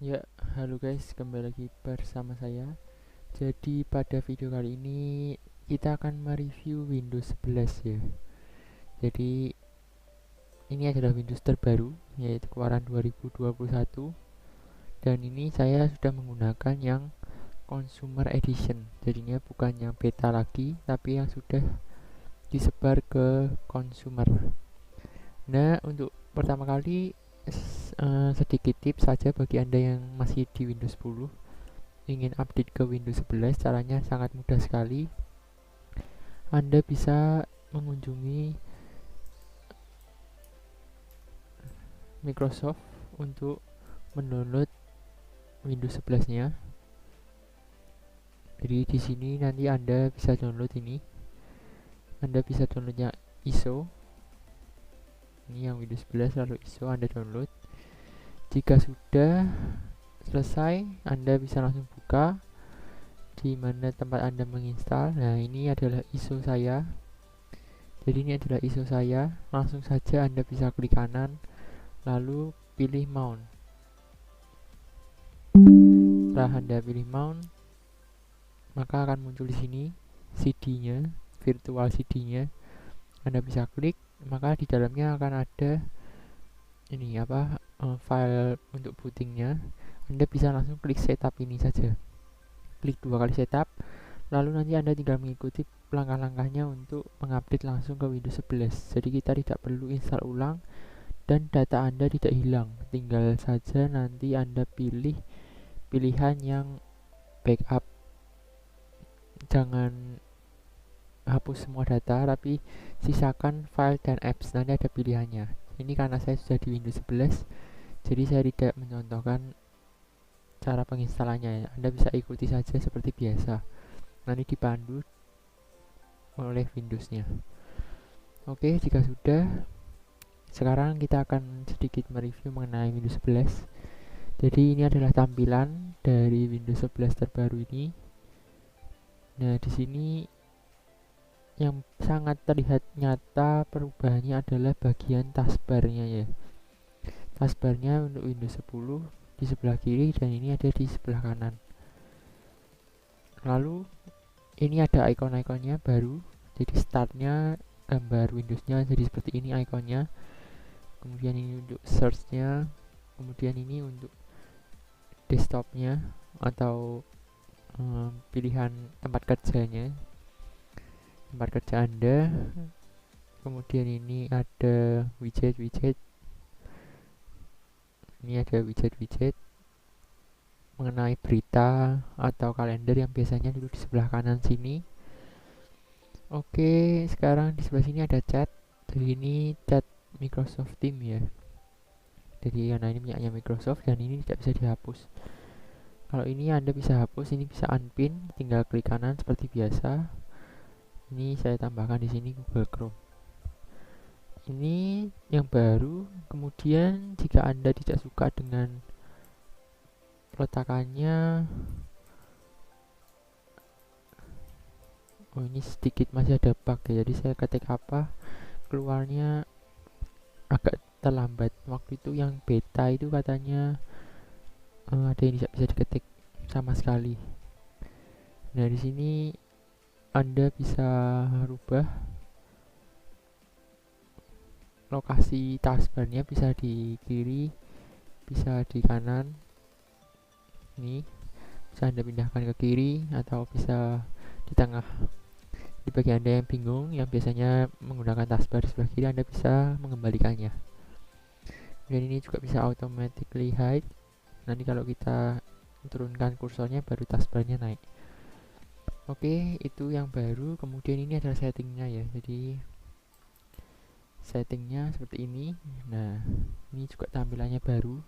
Ya, halo guys, kembali lagi bersama saya. Jadi pada video kali ini kita akan mereview Windows 11 ya. Jadi ini adalah Windows terbaru yaitu keluaran 2021 dan ini saya sudah menggunakan yang Consumer Edition. Jadinya bukan yang beta lagi tapi yang sudah disebar ke consumer. Nah, untuk pertama kali sedikit tips saja bagi Anda yang masih di Windows 10 ingin update ke Windows 11. Caranya sangat mudah sekali. Anda bisa mengunjungi Microsoft untuk mendownload Windows 11-nya. Jadi di sini nanti Anda bisa download ini. Anda bisa downloadnya ISO. Ini yang Windows 11 lalu ISO Anda download. Jika sudah selesai, Anda bisa langsung buka di mana tempat Anda menginstal. Nah, ini adalah ISO saya. Jadi ini adalah ISO saya. Langsung saja Anda bisa klik kanan lalu pilih mount. Setelah Anda pilih mount, maka akan muncul di sini CD-nya, virtual CD-nya. Anda bisa klik, maka di dalamnya akan ada ini file untuk bootingnya. Anda bisa langsung klik setup ini saja. Klik 2 kali setup, lalu nanti Anda tinggal mengikuti langkah-langkahnya untuk mengupdate langsung ke Windows 11. Jadi kita tidak perlu install ulang dan data Anda tidak hilang. Tinggal saja nanti Anda pilih pilihan yang backup. Jangan hapus semua data tapi sisakan file dan apps, nanti ada pilihannya. Ini karena saya sudah di Windows 11 jadi saya tidak mencontohkan cara penginstalannya. Anda bisa ikuti saja seperti biasa, nanti dipandu oleh Windowsnya. Oke, jika sudah, sekarang kita akan sedikit mereview mengenai Windows 11. Jadi ini adalah tampilan dari Windows 11 terbaru ini. Nah, di sini yang sangat terlihat nyata perubahannya adalah bagian taskbarnya ya. Taskbarnya untuk Windows 10 di sebelah kiri dan ini ada di sebelah kanan. Lalu ini ada icon-iconnya baru. Jadi startnya gambar Windowsnya jadi seperti ini iconnya. Kemudian ini untuk searchnya. Kemudian ini untuk desktopnya atau pilihan tempat kerjanya, tempat kerja Anda. Kemudian ini ada widget-widget. Ini ada widget-widget mengenai berita atau kalender yang biasanya dulu di sebelah kanan sini. Oke, sekarang di sebelah sini ada chat. Jadi ini chat Microsoft Teams ya. Jadi karena ini punyanya Microsoft dan ini tidak bisa dihapus. Kalau ini Anda bisa hapus, ini bisa unpin, tinggal klik kanan seperti biasa. Ini saya tambahkan di sini Google Chrome. Ini yang baru. Kemudian jika Anda tidak suka dengan peletakannya, oh ini sedikit masih ada bug ya. Jadi saya ketik apa, keluarnya agak terlambat. Waktu itu yang beta itu katanya ada yang tidak bisa diketik sama sekali. Nah, di sini Anda bisa rubah lokasi taskbarnya, bisa di kiri, bisa di kanan. Ini bisa Anda pindahkan ke kiri atau bisa di tengah. Di bagi Anda yang bingung, yang biasanya menggunakan taskbar di sebelah kiri, Anda bisa mengembalikannya. Dan ini juga bisa automatically hide. Nanti kalau kita turunkan kursornya baru taskbarnya naik. Oke, itu yang baru. Kemudian ini adalah settingnya ya. Jadi settingnya seperti ini. Nah, ini juga tampilannya baru.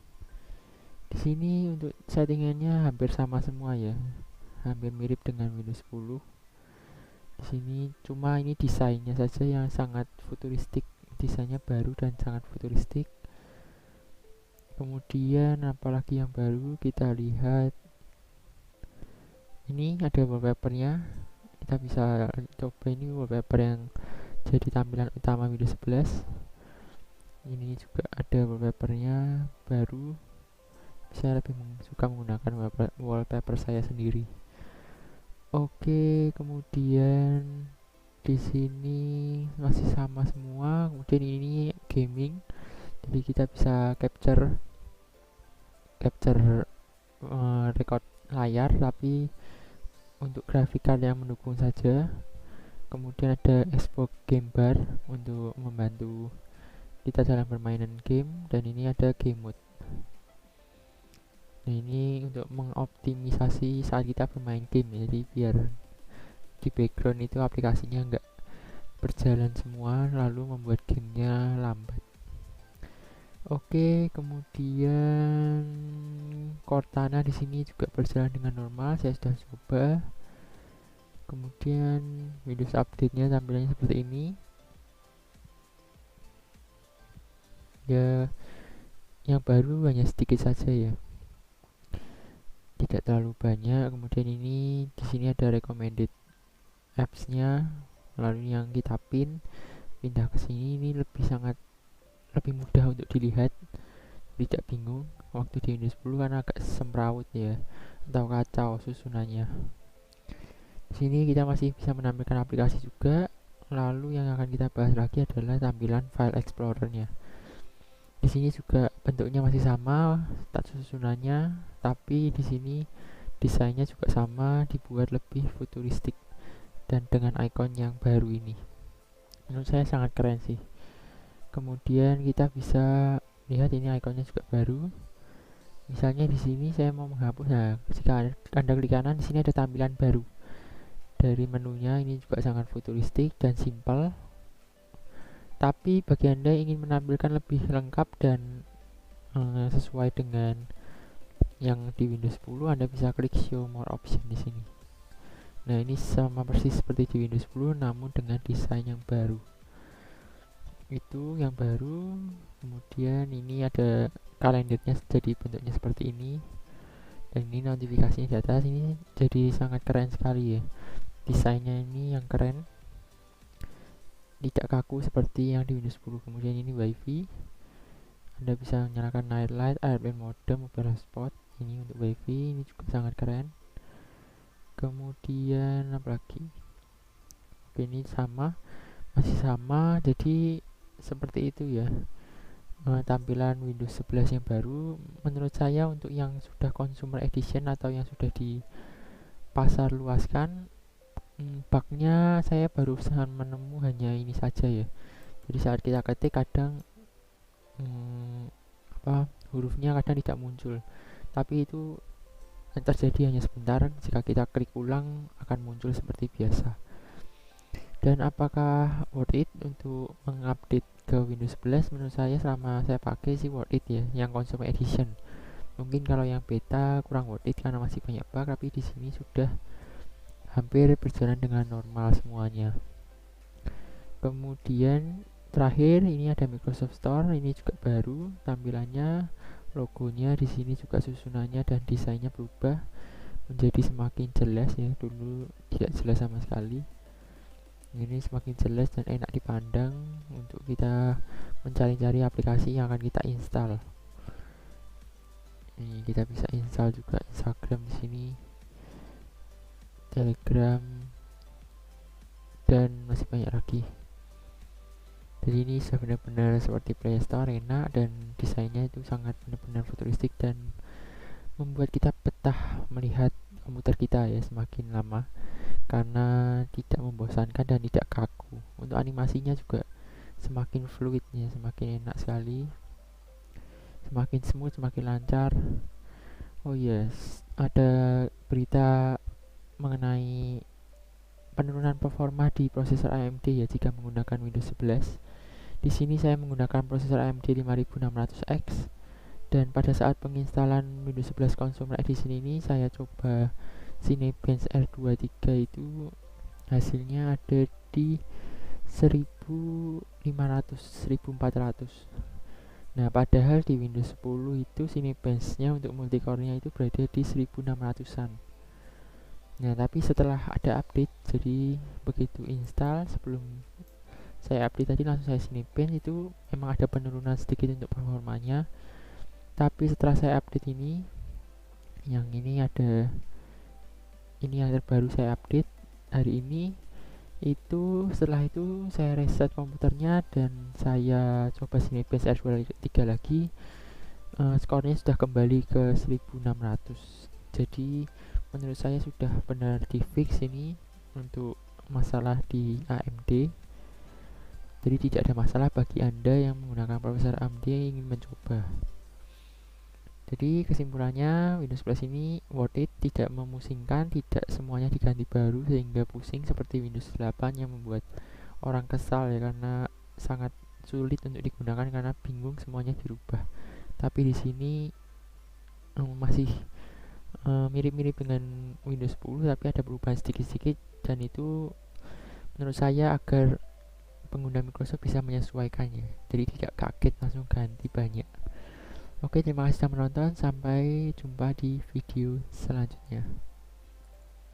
Di sini untuk settingannya hampir sama semua ya, hampir mirip dengan Windows 10. Di sini cuma ini desainnya saja yang sangat futuristik. Desainnya baru dan sangat futuristik. Kemudian apalagi yang baru, kita lihat ini ada wallpapernya. Kita bisa coba ini wallpaper yang jadi tampilan utama Windows 11. Ini juga ada wallpapernya baru saya lebih suka menggunakan wallpaper saya sendiri. Oke, kemudian di sini masih sama semua. Kemudian ini gaming, jadi kita bisa capture record layar, tapi untuk grafik card yang mendukung saja. Kemudian ada Xbox Game Bar untuk membantu kita dalam permainan game, dan ini ada game mode. Nah, ini untuk mengoptimisasi saat kita bermain game ya, jadi biar di background itu aplikasinya nggak berjalan semua lalu membuat gamenya lambat. Oke, kemudian Cortana di sini juga berjalan dengan normal, saya sudah coba. Kemudian Windows update-nya tampilannya seperti ini. Ya, yang baru hanya sedikit saja ya, tidak terlalu banyak. Kemudian ini di sini ada recommended apps-nya, lalu yang kita pindah ke sini, ini lebih mudah untuk dilihat, tidak bingung. Waktu di Windows 10 kan agak semrawut ya, atau kacau susunannya. Di sini kita masih bisa menampilkan aplikasi juga. Lalu yang akan kita bahas lagi adalah tampilan file explorer-nya. Di sini juga bentuknya masih sama, tak susunannya, tapi di sini desainnya juga sama, dibuat lebih futuristik dan dengan icon yang baru ini. Menurut saya sangat keren sih. Kemudian kita bisa lihat ini ikonnya juga baru. Misalnya di sini saya mau menghapus, nah jika Anda klik kanan, di sini ada tampilan baru. Dari menunya ini juga sangat futuristik dan simpel. Tapi bagi Anda ingin menampilkan lebih lengkap dan sesuai dengan yang di Windows 10, Anda bisa klik Show More Option di sini. Nah, ini sama persis seperti di Windows 10 namun dengan desain yang baru. Itu yang baru. Kemudian ini ada kalendernya, jadi bentuknya seperti ini. Dan ini notifikasinya di atas, ini jadi sangat keren sekali ya. Desainnya ini yang keren, tidak kaku seperti yang di Windows 10. Kemudian ini WiFi, Anda bisa menyalakan night light, airplane mode, mobile hotspot. Ini untuk WiFi, ini juga sangat keren. Kemudian apa lagi? Oke, ini masih sama, jadi seperti itu ya. Tampilan Windows 11 yang baru menurut saya untuk yang sudah consumer edition atau yang sudah di pasar luaskan, bugnya saya baru menemu hanya ini saja ya. Jadi saat kita ketik kadang hurufnya kadang tidak muncul, tapi itu terjadi hanya sebentar. Jika kita klik ulang akan muncul seperti biasa. Dan apakah worth it untuk mengupdate ke Windows 11? Menurut saya selama saya pakai sih worth it ya, yang consumer edition. Mungkin kalau yang beta kurang worth it karena masih banyak bug, tapi di sini sudah hampir berjalan dengan normal semuanya. Kemudian terakhir ini ada Microsoft Store, ini juga baru tampilannya, logonya di sini juga susunannya dan desainnya berubah menjadi semakin jelas ya, dulu tidak jelas sama sekali. Ini semakin jelas dan enak dipandang untuk kita mencari-cari aplikasi yang akan kita install. Ini kita bisa install juga Instagram di sini, Telegram, dan masih banyak lagi. Jadi ini sudah benar-benar seperti Play Store, enak, dan desainnya itu sangat benar-benar futuristik dan membuat kita betah melihat komputer kita ya semakin lama, karena tidak membosankan dan tidak kaku. Untuk animasinya juga semakin fluid ya, semakin enak sekali, semakin smooth, semakin lancar. Oh yes, ada berita mengenai penurunan performa di prosesor AMD ya jika menggunakan Windows 11. Di sini saya menggunakan prosesor AMD 5600X, dan pada saat penginstalan Windows 11 Consumer Edition ini saya coba Cinebench R23, itu hasilnya ada di 1500 1400. Nah, padahal di Windows 10 itu Cinebench-nya untuk multicore-nya itu berada di 1600-an. Nah, tapi setelah ada update, jadi begitu install, sebelum saya update tadi langsung saya Cinebench, itu memang ada penurunan sedikit untuk performanya. Tapi setelah saya update ini, yang ini ada, ini yang terbaru saya update hari ini. Setelah itu saya reset komputernya dan saya coba Cinebench R23 lagi. Skornya sudah kembali ke 1600. Jadi menurut saya sudah benar di fix ini untuk masalah di AMD. Jadi tidak ada masalah bagi Anda yang menggunakan prosesor AMD yang ingin mencoba. Jadi kesimpulannya, Windows Plus ini worth it, tidak memusingkan, tidak semuanya diganti baru sehingga pusing seperti Windows 8 yang membuat orang kesal ya, karena sangat sulit untuk digunakan karena bingung semuanya dirubah. Tapi di sini masih mirip-mirip dengan Windows 10 tapi ada perubahan sedikit-sedikit, dan itu menurut saya agar pengguna Microsoft bisa menyesuaikannya, jadi tidak kaget langsung ganti banyak. Oke, terima kasih sudah menonton. Sampai jumpa di video selanjutnya.